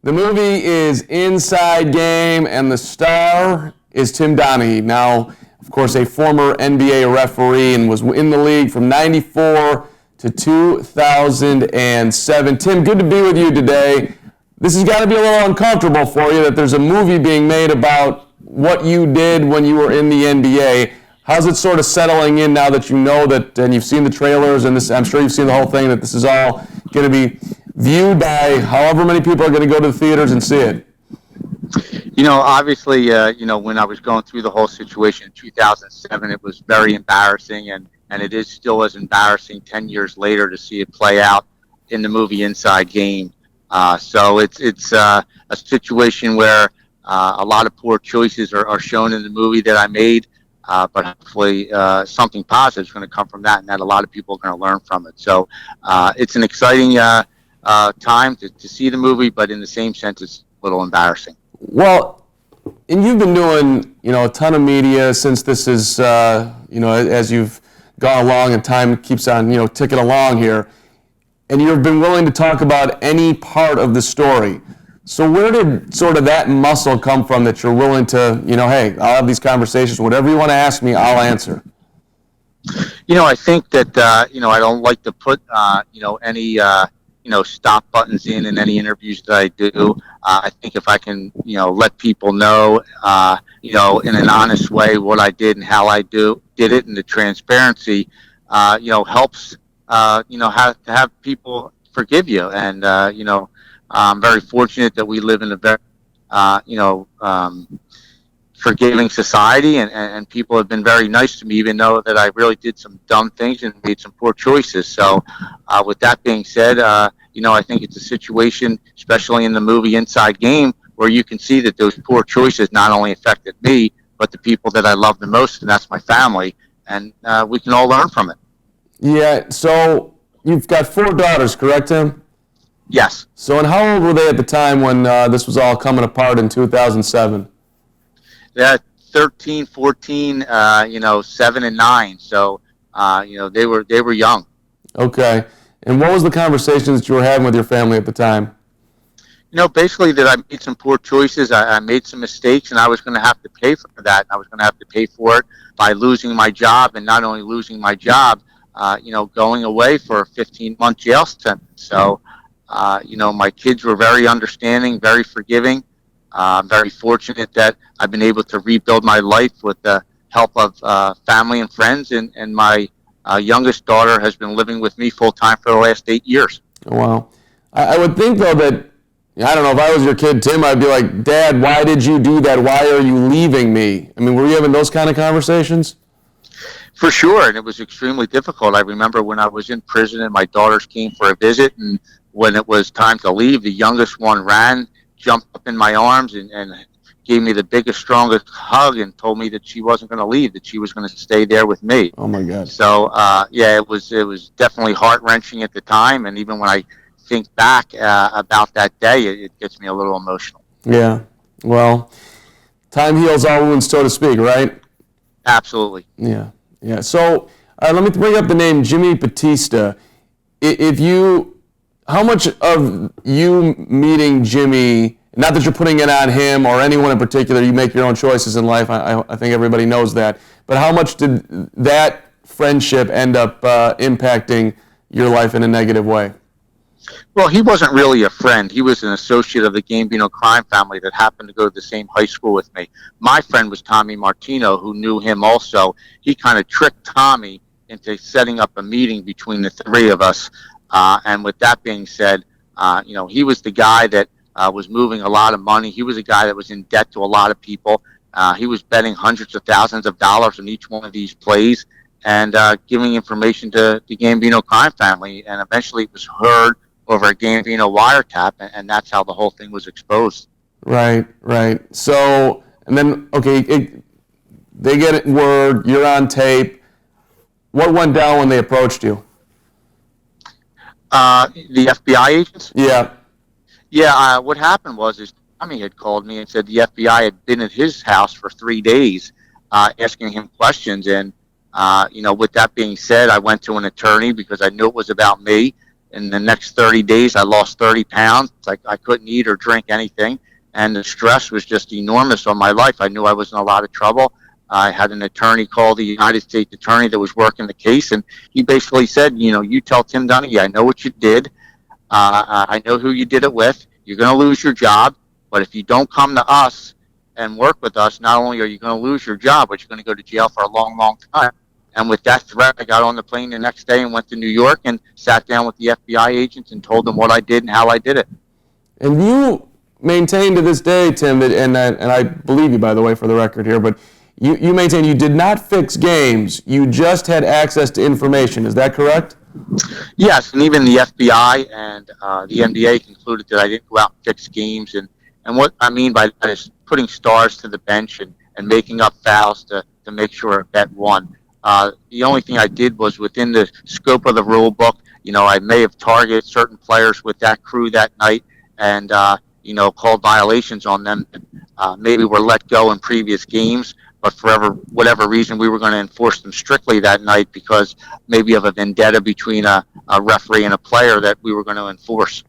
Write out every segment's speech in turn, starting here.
The movie is Inside Game, and the star is Tim Donaghy. Now, of course, a former NBA referee and was in the league from 94 to 2007. Tim, good to be with you today. This has got to be a little uncomfortable for you that there's a movie being made about what you did when you were in the NBA. How's it sort of settling in now that you know that, and you've seen the trailers, and this, I'm sure you've seen the whole thing, that this is all going to be viewed by however many people are going to go to the theaters and see it? Obviously, when I was going through the whole situation in 2007, it was very embarrassing, and it is still as embarrassing 10 years later to see it play out in the movie Inside Game. So it's a situation where a lot of poor choices are shown in the movie that I made, but hopefully something positive is going to come from that, and that a lot of people are going to learn from it. So it's an exciting time to see the movie, but in the same sense, it's a little embarrassing. Well, and you've been doing, a ton of media since this is, as you've gone along and time keeps on, ticking along here, and you've been willing to talk about any part of the story. So where did sort of that muscle come from that you're willing to, hey, I'll have these conversations, whatever you want to ask me, I'll answer? I think that, I don't like to put, any, stop buttons in any interviews that I do. I think if I can, let people know, in an honest way what I did and how I did it, and the transparency, helps, have people forgive you. And, I'm very fortunate that we live in a very, forgiving society, and people have been very nice to me, even though that I really did some dumb things and made some poor choices. So with that being said, I think it's a situation, especially in the movie Inside Game, where you can see that those poor choices not only affected me, but the people that I love the most, and that's my family, and we can all learn from it. Yeah, so you've got 4 daughters, correct, Tim? Yes. So, and how old were they at the time when this was all coming apart in 2007? Yeah, 13, 14, 7 and 9. So, they were young. Okay. And what was the conversations that you were having with your family at the time? Basically that I made some poor choices. I made some mistakes, and I was going to have to pay for that. I was going to have to pay for it by losing my job, and not only losing my job, going away for a 15-month jail sentence. So, my kids were very understanding, very forgiving. I'm very fortunate that I've been able to rebuild my life with the help of family and friends, and my youngest daughter has been living with me full-time for the last 8 years. Wow. I would think, though, that, I don't know, if I was your kid, Tim, I'd be like, Dad, why did you do that? Why are you leaving me? I mean, were you having those kind of conversations? For sure, and it was extremely difficult. I remember when I was in prison and my daughters came for a visit, and when it was time to leave, the youngest one ran, jumped up in my arms, and gave me the biggest, strongest hug, and told me that she wasn't going to leave, that she was going to stay there with me. Oh my God! So it was definitely heart-wrenching at the time, and even when I think back about that day, it gets me a little emotional. Yeah. Well, time heals all wounds, so to speak, right? Absolutely. Yeah. Yeah. So let me bring up the name Jimmy Batista. How much of you meeting Jimmy, not that you're putting it on him or anyone in particular, you make your own choices in life, I think everybody knows that, but how much did that friendship end up impacting your life in a negative way? Well, he wasn't really a friend. He was an associate of the Gambino crime family that happened to go to the same high school with me. My friend was Tommy Martino, who knew him also. He kind of tricked Tommy into setting up a meeting between the 3 of us. And with that being said, he was the guy that was moving a lot of money. He was a guy that was in debt to a lot of people. He was betting hundreds of thousands of dollars on each one of these plays, and giving information to the Gambino crime family. And eventually it was heard over a Gambino wiretap, and that's how the whole thing was exposed. Right. So, and then, okay, they get word, you're on tape. What went down when they approached you? The FBI agents? Yeah. Yeah, what happened was Tommy had called me and said the FBI had been at his house for 3 days asking him questions. And, with that being said, I went to an attorney because I knew it was about me. in the next 30 days, I lost 30 pounds. I couldn't eat or drink anything. And the stress was just enormous on my life. I knew I was in a lot of trouble. I had an attorney call the United States attorney that was working the case, and he basically said, you tell Tim Donaghy, I know what you did. I know who you did it with. You're going to lose your job, but if you don't come to us and work with us, not only are you going to lose your job, but you're going to go to jail for a long, long time. And with that threat, I got on the plane the next day and went to New York and sat down with the FBI agents and told them what I did and how I did it. And you maintain to this day, Tim, and I believe you, by the way, for the record here, but you maintain you did not fix games. You just had access to information. Is that correct? Yes, and even the FBI and the NBA concluded that I didn't go out and fix games. And what I mean by that is putting stars to the bench and making up fouls to make sure a bet won. The only thing I did was within the scope of the rule book. I may have targeted certain players with that crew that night and, called violations on them. Maybe were let go in previous games, but for whatever reason, we were going to enforce them strictly that night because maybe of a vendetta between a referee and a player that we were going to enforce.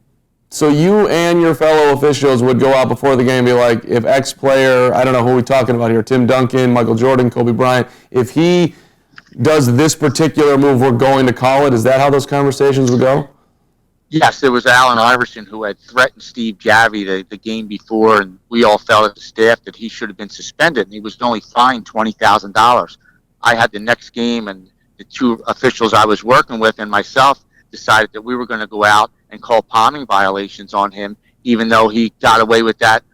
So you and your fellow officials would go out before the game and be like, if X player, I don't know who we're talking about here, Tim Duncan, Michael Jordan, Kobe Bryant, if he does this particular move, we're going to call it. Is that how those conversations would go? Yes, there was Allen Iverson who had threatened Steve Javie the game before, and we all felt at the staff that he should have been suspended, and he was only fined $20,000. I had the next game, and the two officials I was working with and myself decided that we were going to go out and call palming violations on him, even though he got away with that,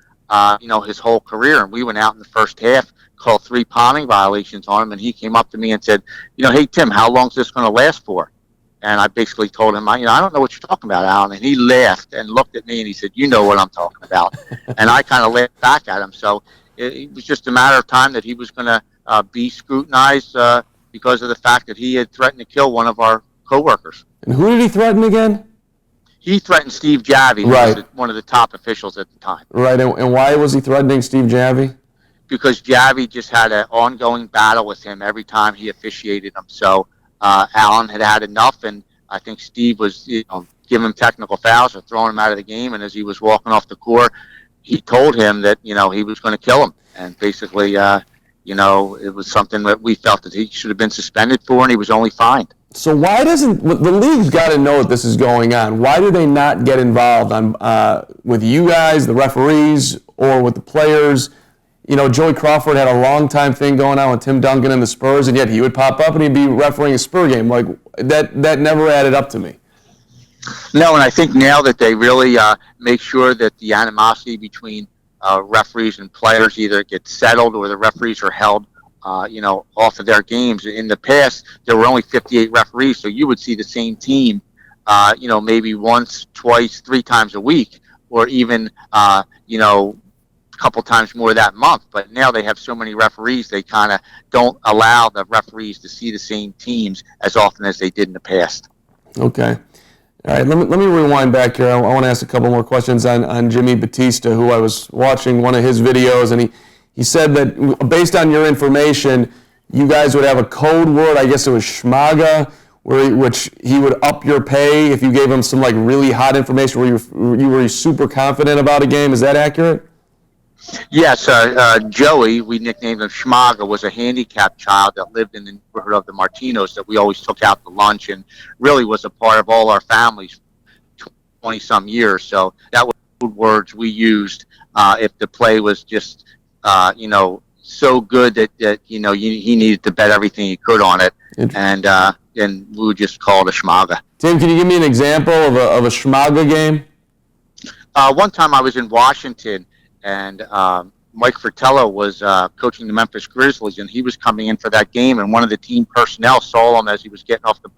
his whole career. And we went out in the first half, called 3 palming violations on him, and he came up to me and said, hey, Tim, how long is this going to last for? And I basically told him, I don't know what you're talking about, Alan. And he laughed and looked at me and he said, you know what I'm talking about. And I kind of laughed back at him. So it was just a matter of time that he was going to be scrutinized because of the fact that he had threatened to kill one of our coworkers. And who did he threaten again? He threatened Steve Javie, who was one of the top officials at the time. Right. And why was he threatening Steve Javie? Because Javie just had an ongoing battle with him every time he officiated him. So Allen had enough, and I think Steve was giving him technical fouls or throwing him out of the game. And as he was walking off the court, he told him that he was going to kill him. And basically, it was something that we felt that he should have been suspended for, and he was only fined. So why doesn't the league's got to know that this is going on? Why do they not get involved with you guys, the referees, or with the players? Joey Crawford had a long-time thing going on with Tim Duncan and the Spurs, and yet he would pop up and he'd be refereeing a Spur game. Like, that never added up to me. No, and I think now that they really make sure that the animosity between referees and players either gets settled or the referees are held, off of their games. In the past, there were only 58 referees, so you would see the same team, maybe once, twice, 3 times a week, or even, couple times more that month. But now they have so many referees, they kind of don't allow the referees to see the same teams as often as they did in the past. Okay. All right, let me rewind back here. I want to ask a couple more questions on Jimmy Batista, who I was watching one of his videos, and he said that based on your information, you guys would have a code word, I guess it was schmaga, which he would up your pay if you gave him some really hot information where you were super confident about a game. Is that accurate? Yes, Joey, we nicknamed him Schmaga, was a handicapped child that lived in the neighborhood of the Martinos that we always took out to lunch and really was a part of all our families 20-some years. So that was the words we used if the play was just, so good that he needed to bet everything he could on it. And we would just call it a Schmaga. Tim, can you give me an example of a Schmaga game? One time I was in Washington, and Mike Fratello was coaching the Memphis Grizzlies, and he was coming in for that game, and one of the team personnel saw him as he was getting off the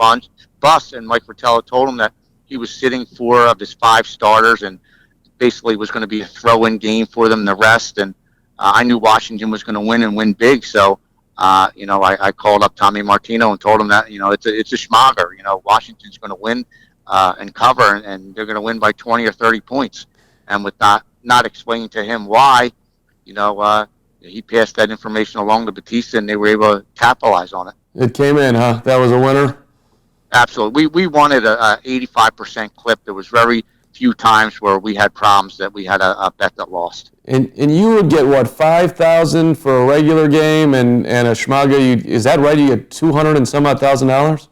bus, and Mike Fratello told him that he was sitting 4 of his 5 starters, and basically was going to be a throw-in game for them, the rest, and I knew Washington was going to win and win big, so I called up Tommy Martino and told him that, it's a schmager, Washington's going to win and cover, and they're going to win by 20 or 30 points, and with that, not explaining to him why, he passed that information along to Batista, and they were able to capitalize on it. It came in, huh? That was a winner? Absolutely. We wanted a 85% clip. There was very few times where we had problems that we had a bet that lost. And you would get what, 5,000 for a regular game, and a schmaga, is that right? You get 200 and some odd $1,000?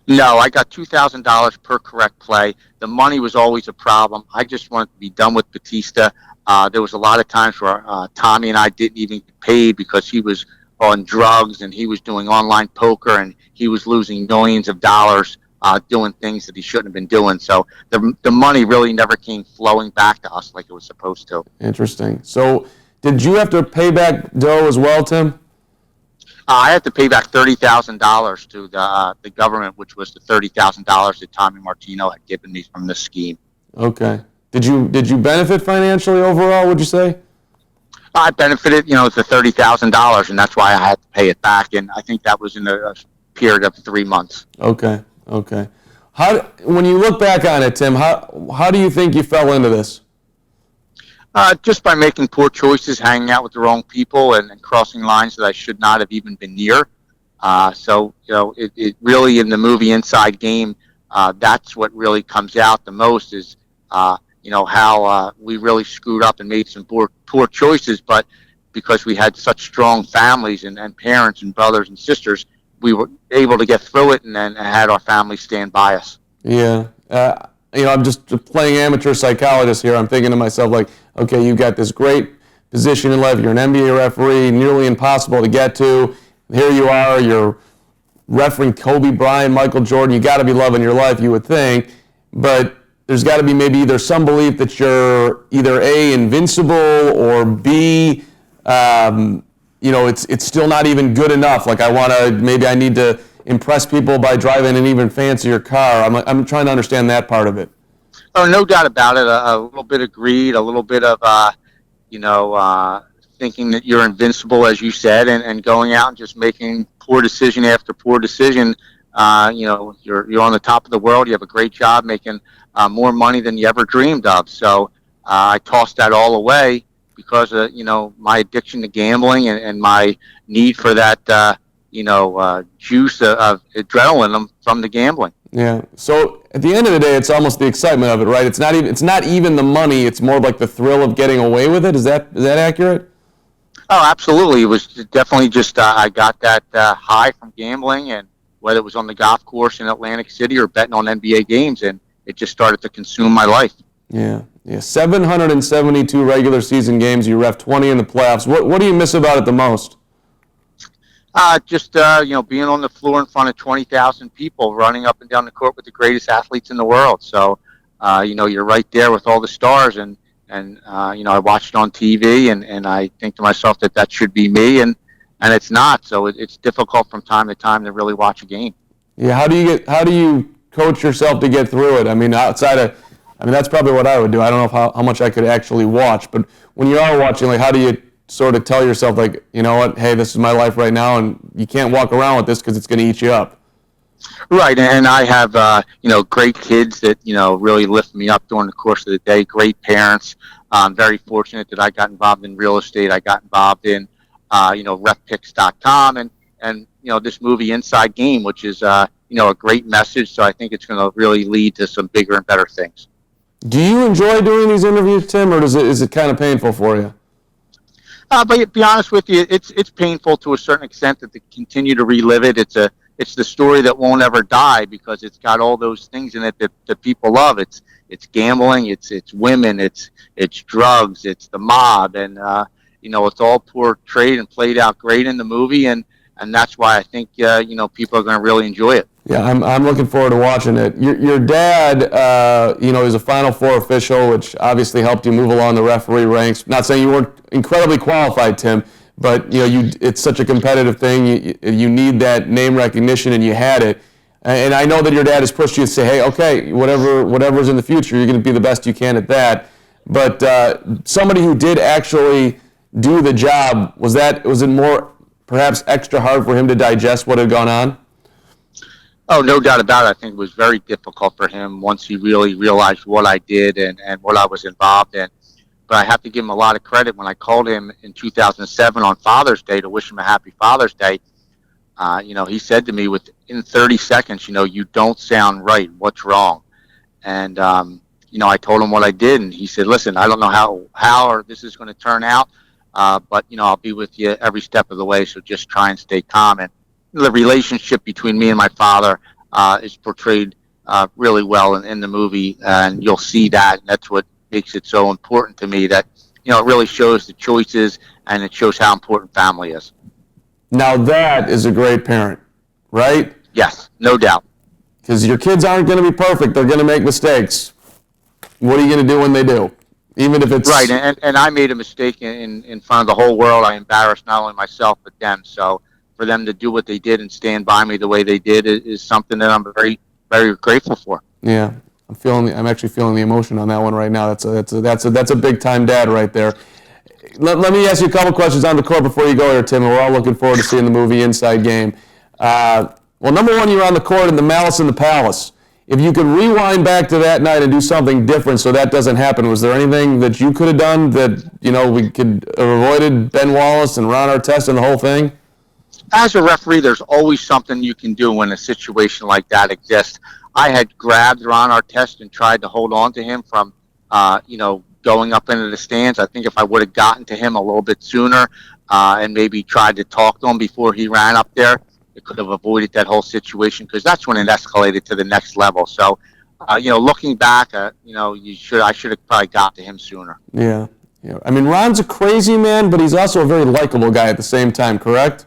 No, I got $2,000 per correct play. The money was always a problem. I just wanted to be done with Batista. There was a lot of times where Tommy and I didn't even get paid because he was on drugs and he was doing online poker and he was losing millions of dollars doing things that he shouldn't have been doing. So the money really never came flowing back to us like it was supposed to. Interesting. So did you have to pay back dough as well, Tim? I had to pay back $30,000 to the government, which was the $30,000 that Tommy Martino had given me from this scheme. Okay. Did you benefit financially overall, would you say? I benefited, the $30,000, and that's why I had to pay it back. And I think that was in a period of 3 months. Okay. When you look back on it, Tim, how do you think you fell into this? Just by making poor choices, hanging out with the wrong people, and crossing lines that I should not have even been near. It really, in the movie Inside Game, that's what really comes out the most is, how we really screwed up and made some poor choices, but because we had such strong families and parents and brothers and sisters, we were able to get through it and then had our family stand by us. Yeah. I'm just playing amateur psychologist here. I'm thinking to myself, like, okay, you've got this great position in life. You're an NBA referee, nearly impossible to get to. Here you are, you're refereeing Kobe Bryant, Michael Jordan. You got to be loving your life, you would think. But there's got to be maybe either some belief that you're either A, invincible, or B, it's still not even good enough. Like, maybe I need to impress people by driving an even fancier car. I'm trying to understand that part of it. Oh, no doubt about it. A little bit of greed, a little bit of, thinking that you're invincible, as you said, and going out and just making poor decision after poor decision. You're on the top of the world. You have a great job, making more money than you ever dreamed of. So I tossed that all away because of, my addiction to gambling and my need for that, juice of adrenaline from the gambling. Yeah. So at the end of the day, it's almost the excitement of it, right? It's not even the money. It's more like the thrill of getting away with it. Is that accurate? Oh, absolutely. It was definitely just I got that high from gambling, and whether it was on the golf course in Atlantic City or betting on NBA games, and it just started to consume my life. Yeah. 772 regular season games. You ref 20 in the playoffs. What do you miss about it the most? Being on the floor in front of 20,000 people, running up and down the court with the greatest athletes in the world. So, you're right there with all the stars, and I watched it on TV, and I think to myself that should be me, and it's not. So it's difficult from time to time to really watch a game. Yeah. How do you coach yourself to get through it? I mean, that's probably what I would do. I don't know how much I could actually watch, but when you are watching, like, how do you sort of tell yourself, like, you know what, hey, this is my life right now, and you can't walk around with this because it's going to eat you up. Right, and I have, great kids that, really lift me up during the course of the day, great parents. I'm very fortunate that I got involved in real estate. I got involved in, refpicks.com and this movie Inside Game, which is, a great message. So I think it's going to really lead to some bigger and better things. Do you enjoy doing these interviews, Tim, or is it kind of painful for you? But to be honest with you, it's painful to a certain extent that to continue to relive it. It's the story that won't ever die because it's got all those things in it that people love. It's gambling, it's women, it's drugs, it's the mob, and it's all portrayed and played out great in the movie, and that's why I think people are going to really enjoy it. Yeah, I'm looking forward to watching it. Your dad, is a Final Four official, which obviously helped you move along the referee ranks. Not saying you weren't incredibly qualified, Tim, but it's such a competitive thing. You need that name recognition, and you had it. And I know that your dad has pushed you to say, hey, okay, whatever's in the future, you're going to be the best you can at that. But somebody who did actually do the job, was it more perhaps extra hard for him to digest what had gone on? Oh, no doubt about it. I think it was very difficult for him once he really realized what I did and what I was involved in. But I have to give him a lot of credit. When I called him in 2007 on Father's Day to wish him a happy Father's Day, He said to me within 30 seconds, you don't sound right. What's wrong? And, I told him what I did. And he said, listen, I don't know how or this is going to turn out. But, I'll be with you every step of the way. So just try and stay calm. And the relationship between me and my father is portrayed really well in the movie. And you'll see that. And that's what makes it so important to me, that, it really shows the choices and it shows how important family is. Now that is a great parent, right? Yes, no doubt. Because your kids aren't going to be perfect. They're going to make mistakes. What are you going to do when they do? Even if it's... Right, and I made a mistake in front of the whole world. I embarrassed not only myself, but them. So for them to do what they did and stand by me the way they did is something that I'm very, very grateful for. Yeah, I'm actually feeling the emotion on that one right now. That's a big time dad right there. Let me ask you a couple questions on the court before you go here, Tim. And we're all looking forward to seeing the movie Inside Game. Well, number one, you're on the court in the Malice in the Palace. If you could rewind back to that night and do something different so that doesn't happen, was there anything that you could have done that we could have avoided Ben Wallace and Ron Artest and the whole thing? As a referee, there's always something you can do when a situation like that exists. I had grabbed Ron Artest and tried to hold on to him from, going up into the stands. I think if I would have gotten to him a little bit sooner and maybe tried to talk to him before he ran up there, it could have avoided that whole situation, because that's when it escalated to the next level. So, looking back, I should have probably got to him sooner. Yeah. I mean, Ron's a crazy man, but he's also a very likable guy at the same time, correct?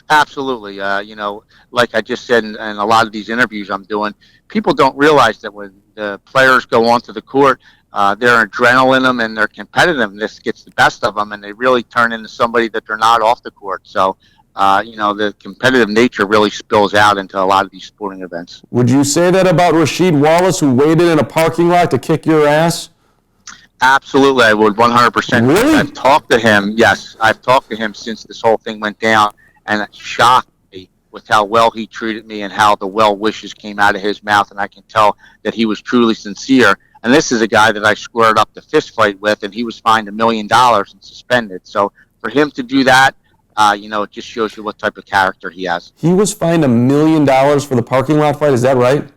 Absolutely. Like I just said in a lot of these interviews I'm doing, people don't realize that when the players go onto the court, their adrenaline and their competitiveness gets the best of them, and they really turn into somebody that they're not off the court. So, the competitive nature really spills out into a lot of these sporting events. Would you say that about Rasheed Wallace, who waited in a parking lot to kick your ass? Absolutely, I would 100%. Really? I've talked to him. Yes, I've talked to him since this whole thing went down, and it shocked me with how well he treated me and how the well wishes came out of his mouth, and I can tell that he was truly sincere. And this is a guy that I squared up the fist fight with, and he was fined $1 million and suspended. So for him to do that, it just shows you what type of character he has. He was fined $1 million for the parking lot fight. Is that right?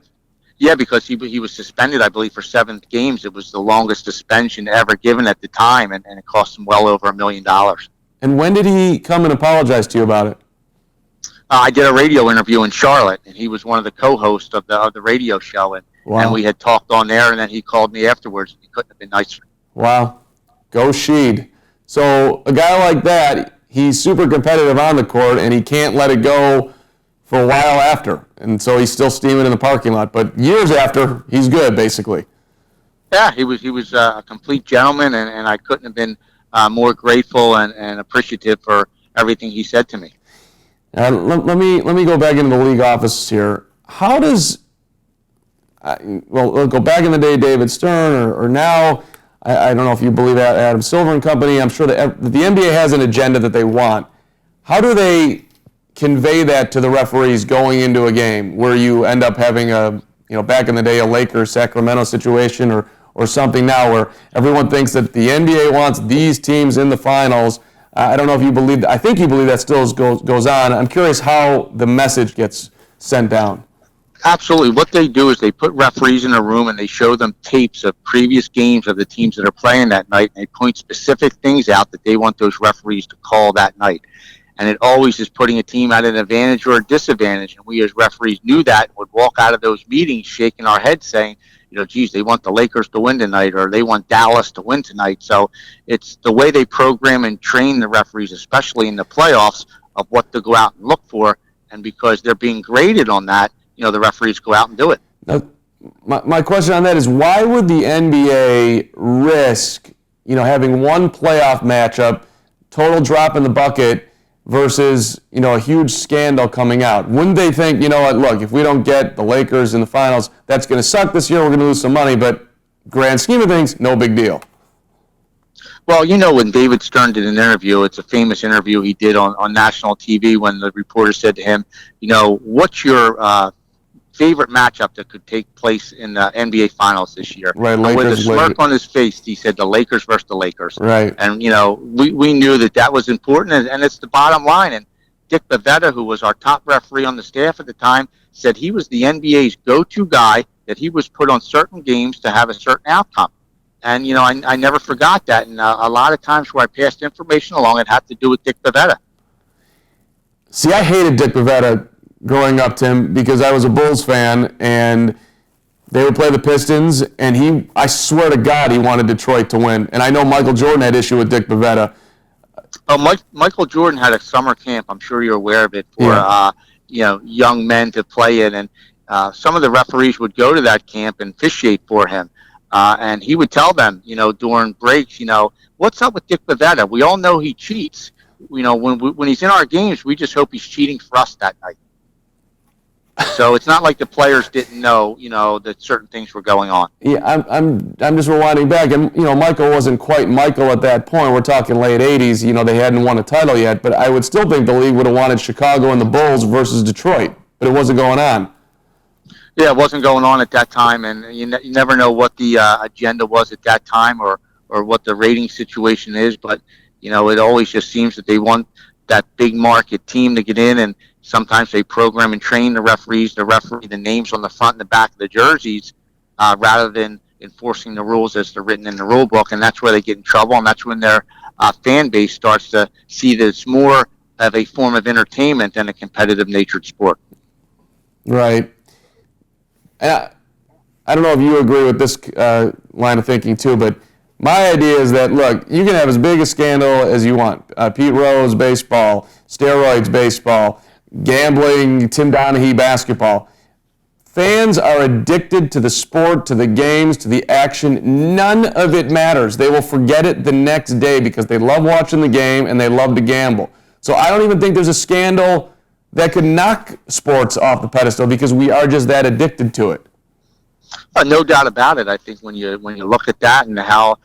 Yeah, because he was suspended, I believe, for 7 games. It was the longest suspension ever given at the time, and it cost him well over $1 million. And when did he come and apologize to you about it? I did a radio interview in Charlotte, and he was one of the co-hosts of the radio show, and we had talked on there, and then he called me afterwards, and he couldn't have been nicer. Wow. Go Sheed. So a guy like that, he's super competitive on the court, and he can't let it go for a while after. And so he's still steaming in the parking lot. But years after, he's good, basically. Yeah, he was a complete gentleman, and I couldn't have been more grateful and appreciative for everything he said to me. Let me go back into the league office here. How does, we'll go back in the day, David Stern, or now, I don't know if you believe Adam Silver and company. I'm sure that the NBA has an agenda that they want. How do they convey that to the referees going into a game where you end up having back in the day, a Lakers-Sacramento situation or something now where everyone thinks that the NBA wants these teams in the finals? I don't know if you believe that. I think you believe that still goes on. I'm curious how the message gets sent down. Absolutely. What they do is they put referees in a room and they show them tapes of previous games of the teams that are playing that night, and they point specific things out that they want those referees to call that night. And it always is putting a team at an advantage or a disadvantage. And we as referees knew that and would walk out of those meetings shaking our heads saying, geez, they want the Lakers to win tonight, or they want Dallas to win tonight. So it's the way they program and train the referees, especially in the playoffs, of what to go out and look for. And because they're being graded on that, the referees go out and do it. Now, my question on that is, why would the NBA risk, having one playoff matchup, total drop in the bucket, versus, a huge scandal coming out? Wouldn't they think, look, if we don't get the Lakers in the finals, that's going to suck this year, we're going to lose some money, but grand scheme of things, no big deal. Well, when David Stern did an interview, it's a famous interview he did on national TV when the reporter said to him, what's your favorite matchup that could take place in the NBA Finals this year? Right, and with a smirk on his face, he said the Lakers versus the Lakers. Right. And, we knew that was important, and it's the bottom line. And, Dick Bavetta, who was our top referee on the staff at the time, said he was the NBA's go-to guy, that he was put on certain games to have a certain outcome. And, I never forgot that. And a lot of times where I passed information along, it had to do with Dick Bavetta. See, I hated Dick Bavetta growing up, Tim, because I was a Bulls fan, and they would play the Pistons, and I swear to God, he wanted Detroit to win. And I know Michael Jordan had issue with Dick Bavetta. Oh, Michael Jordan had a summer camp. I'm sure you're aware of it for young men to play in, and some of the referees would go to that camp and officiate for him, and he would tell them, during breaks, what's up with Dick Bavetta? We all know he cheats. When he's in our games, we just hope he's cheating for us that night. So it's not like the players didn't know, that certain things were going on. Yeah, I'm just rewinding back, and Michael wasn't quite Michael at that point. We're talking late '80s. They hadn't won a title yet, but I would still think the league would have wanted Chicago and the Bulls versus Detroit, but it wasn't going on. Yeah, it wasn't going on at that time, and you never know what the agenda was at that time, or what the rating situation is. But it always just seems that they want that big market team to get in, and sometimes they program and train the referees to referee the names on the front and the back of the jerseys, rather than enforcing the rules as they're written in the rule book. And that's where they get in trouble, and that's when their fan base starts to see that it's more of a form of entertainment than a competitive natured sport. Right. I don't know if you agree with this line of thinking too, but my idea is that, look, you can have as big a scandal as you want. Pete Rose, baseball, steroids, baseball, gambling, Tim Donaghy, basketball. Fans are addicted to the sport, to the games, to the action. None of it matters. They will forget it the next day because they love watching the game and they love to gamble. So I don't even think there's a scandal that could knock sports off the pedestal because we are just that addicted to it. No doubt about it. I think when you look at that and how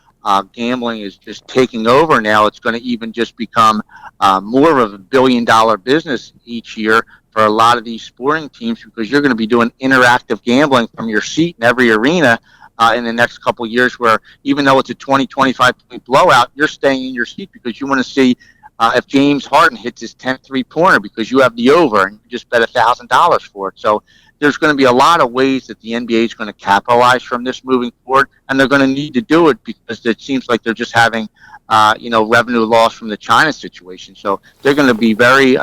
gambling is just taking over now, it's going to even just become more of a billion-dollar business each year for a lot of these sporting teams, because you're going to be doing interactive gambling from your seat in every arena in the next couple of years, where even though it's a 20-25 point blowout, you're staying in your seat because you want to see if James Harden hits his 10th three-pointer because you have the over and you just bet $1,000 for it. So there's going to be a lot of ways that the NBA is going to capitalize from this moving forward, and they're going to need to do it because it seems like they're just having, revenue loss from the China situation. So they're going to be very,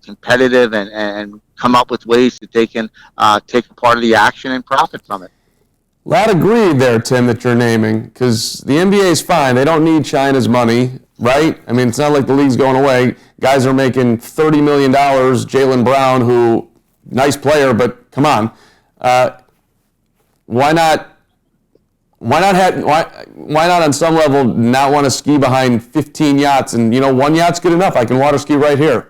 competitive and come up with ways that they can take a part of the action and profit from it. A lot of greed there, Tim, that you're naming, because the NBA is fine. They don't need China's money, right? I mean, it's not like the league's going away. Guys are making $30 million. Jaylen Brown, who, nice player, but come on. Why not on some level not want to ski behind 15 yachts and, one yacht's good enough. I can water ski right here.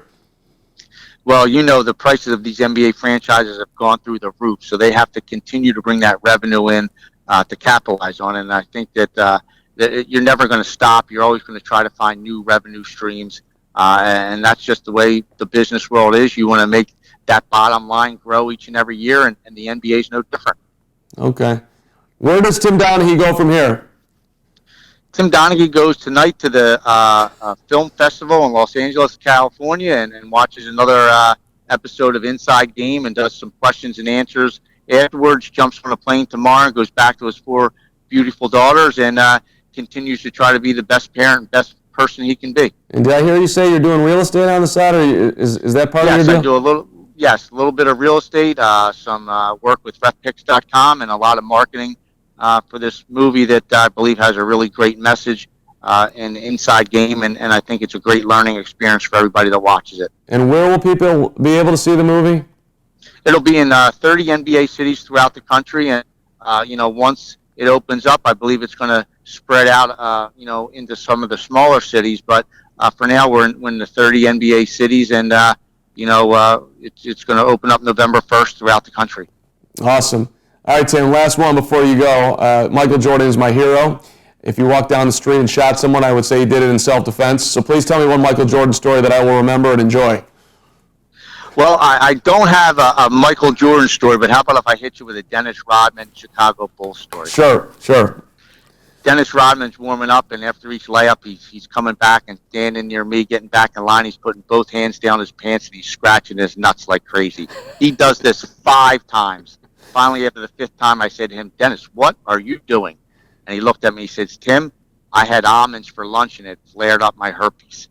Well, the prices of these NBA franchises have gone through the roof, so they have to continue to bring that revenue in to capitalize on it. And I think that you're never going to stop. You're always going to try to find new revenue streams, and that's just the way the business world is. You want to make that bottom line grow each and every year, and the NBA is no different. Okay. Where does Tim Donaghy go from here? Tim Donaghy goes tonight to the film festival in Los Angeles, California, and watches another episode of Inside Game and does some questions and answers. Afterwards, jumps on a plane tomorrow, goes back to his 4 beautiful daughters, and continues to try to be the best parent, best person he can be. And did I hear you say you're doing real estate on the side, or is that part of your deal? Yes, I do a little bit of real estate, some work with refpicks.com, and a lot of marketing for this movie that I believe has a really great message and Inside Game, and I think it's a great learning experience for everybody that watches it. And where will people be able to see the movie? It'll be in 30 NBA cities throughout the country, and once it opens up, I believe it's going to spread out, into some of the smaller cities. But for now, we're in the 30 NBA cities, and it's going to open up November 1st throughout the country. Awesome. All right, Tim, last one before you go. Michael Jordan is my hero. If you walked down the street and shot someone, I would say he did it in self-defense. So please tell me one Michael Jordan story that I will remember and enjoy. Well, I don't have a Michael Jordan story, but how about if I hit you with a Dennis Rodman Chicago Bulls story? Sure. Dennis Rodman's warming up, and after each layup, he's coming back and standing near me, getting back in line. He's putting both hands down his pants, and he's scratching his nuts like crazy. He does this 5 times. Finally, after the 5th time, I said to him, Dennis, what are you doing? And he looked at me, he says, Tim, I had almonds for lunch, and it flared up my herpes.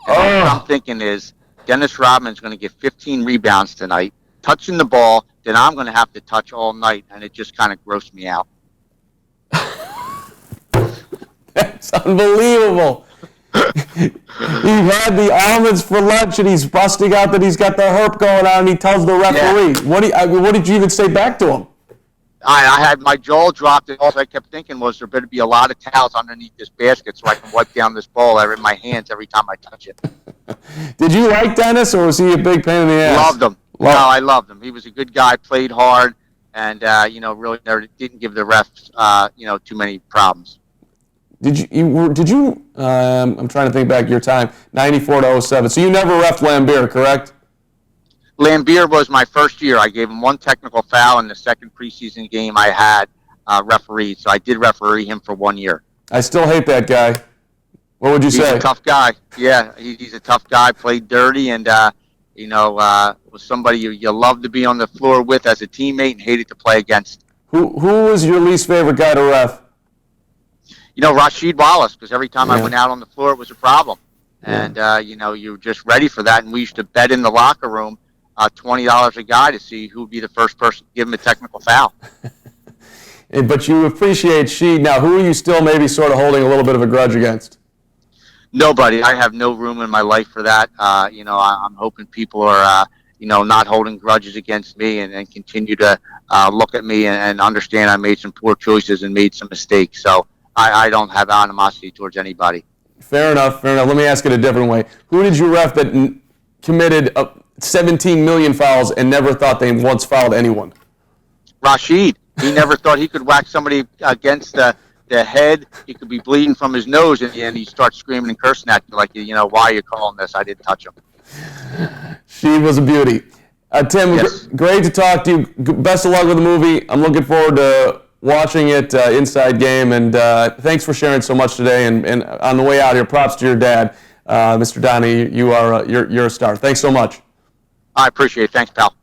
And what I'm thinking is, Dennis Rodman's going to get 15 rebounds tonight, touching the ball that I'm going to have to touch all night, and it just kind of grossed me out. That's unbelievable. He had the almonds for lunch, and he's busting out that he's got the herp going on, and he tells the referee. Yeah. What did you even say back to him? I had my jaw dropped, and all I kept thinking was there better be a lot of towels underneath this basket so I can wipe down this ball in my hands every time I touch it. Did you like Dennis, or was he a big pain in the ass? Loved him. No, I loved him. He was a good guy, played hard, and really never didn't give the refs too many problems. Did you? I'm trying to think back your time, 94 to 07. So you never reffed Lambeer, correct? Lambeer was my first year. I gave him 1 technical foul in the second preseason game I had refereed. So I did referee him for 1 year. I still hate that guy. What would you say? He's a tough guy. Yeah, he's a tough guy. Played dirty, and was somebody you love to be on the floor with as a teammate and hated to play against. Who was your least favorite guy to ref? Rasheed Wallace, because every time I went out on the floor, it was a problem. And, you were just ready for that. And we used to bet in the locker room $20 a guy to see who would be the first person to give him a technical foul. But you appreciate Sheed. Now, who are you still maybe sort of holding a little bit of a grudge against? Nobody. I have no room in my life for that. I'm hoping people are, not holding grudges against me and continue to look at me and understand I made some poor choices and made some mistakes. So I don't have animosity towards anybody. Fair enough. Let me ask it a different way. Who did you ref that committed 17 million fouls and never thought they once fouled anyone? Rasheed. He never thought he could whack somebody against the head. He could be bleeding from his nose, and he starts screaming and cursing at you like, why are you calling this? I didn't touch him. She was a beauty. Tim, yes. Great to talk to you. Best of luck with the movie. I'm looking forward to watching it inside game, and thanks for sharing so much today. And on the way out here, props to your dad, Mr. Donaghy. You're a star. Thanks so much. I appreciate it. Thanks, pal.